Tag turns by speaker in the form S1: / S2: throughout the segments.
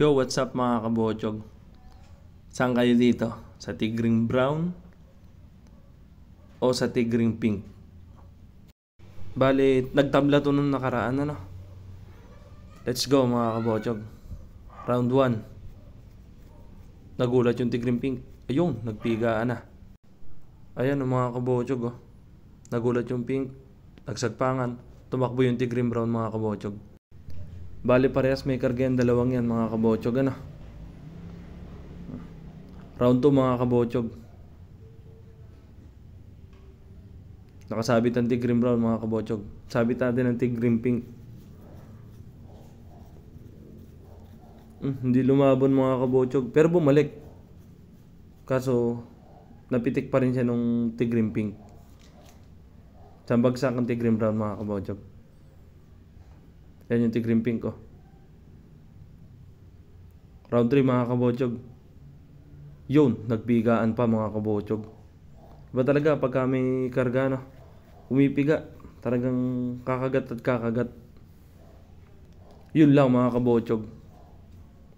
S1: Yo, what's up mga kabochog? Saan kayo dito? Sa tigring brown o sa tigring pink? Bali, nagtabla to nung nakaraan ano. Let's go mga kabochog. Round 1. Nagulat yung tigring pink. Ayun, nagpigaan na. Ayan mga kabochog oh. Nagulat yung pink. Nagsagpangan. Tumakbo yung tigring brown mga kabochog. Bali parehas may karga yan, dalawang yan mga kabochog ano. Round 2 mga kabochog. Nakasabit ang tigring brown mga kabochog. Sabit natin ang tigring pink. Hindi lumabon mga kabochog. Pero bumalik. Kaso napitik pa rin siya nung tigring pink. Sambagsak ang tigring brown mga kabochog. Yan yung tigring pink oh. Round 3 mga kabochog. Yun, nagbigaan pa mga kabochog. Iba talaga pagka may karga no, umipiga. Talagang kakagat at kakagat. Yun lang mga kabochog.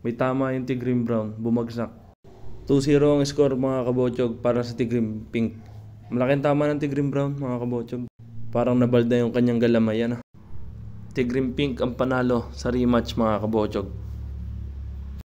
S1: May tama yung tigring brown, bumagsak. 2-0 ang score mga kabochog para sa tigring pink. Malaking tama ng tigring brown mga kabochog. Parang nabalda yung kanyang galamay ano. Tigring pink ang panalo sa rematch mga kabochog.